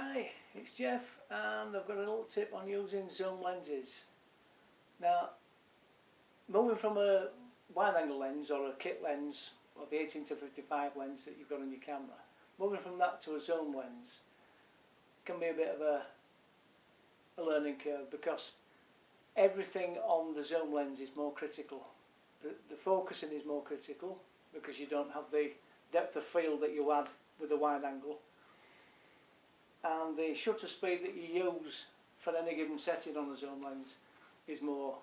Hi, it's Jeff, and I've got a little tip on using zoom lenses. Now, moving from a wide angle lens or a kit lens or the 18-55 lens that you've got on your camera, moving from that to a zoom lens can be a bit of a learning curve, because everything on the zoom lens is more critical. The focusing is more critical because you don't have the depth of field that you had with a wide angle. And the shutter speed that you use for any given setting on a zoom lens is more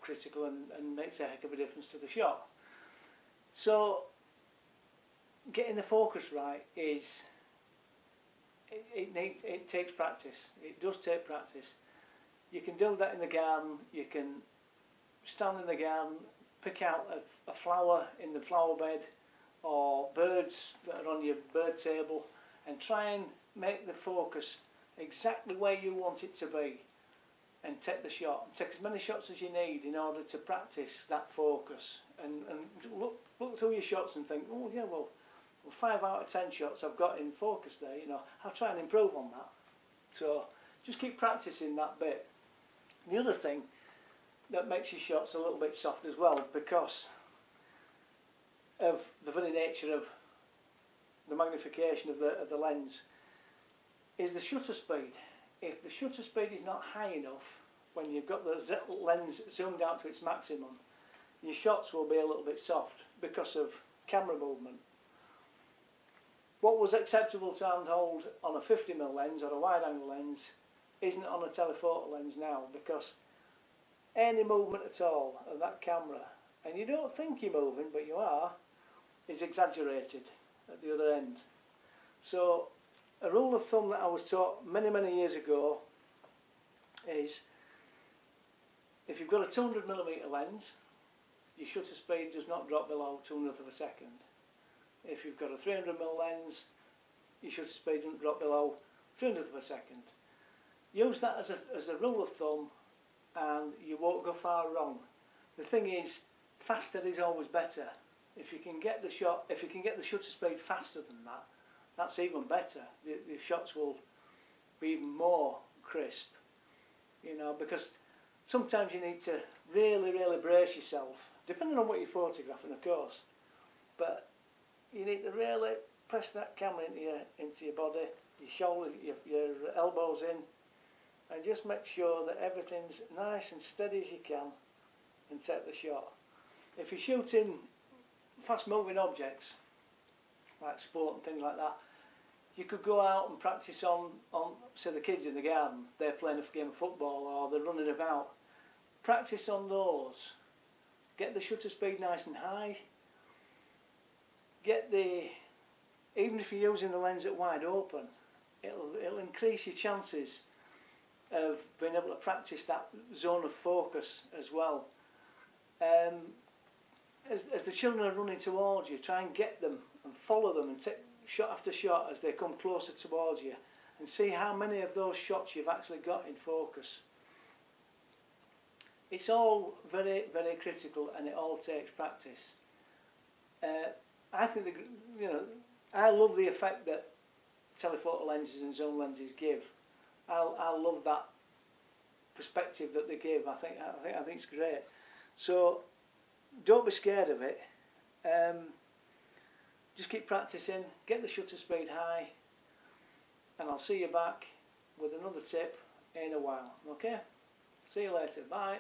critical and makes a heck of a difference to the shot. So getting the focus right is, it takes practice. It does take practice. You can do that in the garden. You can stand in the garden, pick out a flower in the flower bed or birds that are on your bird table, and try and make the focus exactly where you want it to be, and take the shot. And take as many shots as you need in order to practice that focus, and look through your shots and think, oh yeah, well 5 out of 10 shots I've got in focus there, you know, I'll try and improve on that. So just keep practicing that bit. The other thing that makes your shots a little bit soft as well, because of the very nature of the magnification of the lens, is the shutter speed. If the shutter speed is not high enough when you've got the lens zoomed out to its maximum, your shots will be a little bit soft because of camera movement. What was acceptable to handhold on a 50mm lens or a wide angle lens isn't on a telephoto lens now, because any movement at all of that camera, and you don't think you're moving but you are, is exaggerated at the other end. So a rule of thumb that I was taught many years ago is, if you've got a 200mm lens, your shutter speed does not drop below 2/100 of a second. If you've got a 300mm lens, your shutter speed doesn't drop below 300th of a second. Use that as a rule of thumb and you won't go far wrong. The thing is, faster is always better. If you can get the shutter speed faster than that, that's even better. The shots will be even more crisp, you know, because sometimes you need to really brace yourself, depending on what you're photographing, of course, but you need to really press that camera into your body, your shoulders, your elbows in, and just make sure that everything's nice and steady as you can, and take the shot. If you're shooting fast moving objects like sport and things like that, you could go out and practice on say the kids in the garden, they're playing a game of football or they're running about. Practice on those. Get the shutter speed nice and high. Even if you're using the lens at wide open, it'll increase your chances of being able to practice that zone of focus as well. As the children are running towards you, try and get them and follow them and take shot after shot as they come closer towards you, and see how many of those shots you've actually got in focus. It's all very critical, and it all takes practice. I think I love the effect that telephoto lenses and zoom lenses give. I love that perspective that they give. I think it's great. So don't be scared of it. Just keep practicing, get the shutter speed high, and I'll see you back with another tip in a while. Okay? See you later. Bye.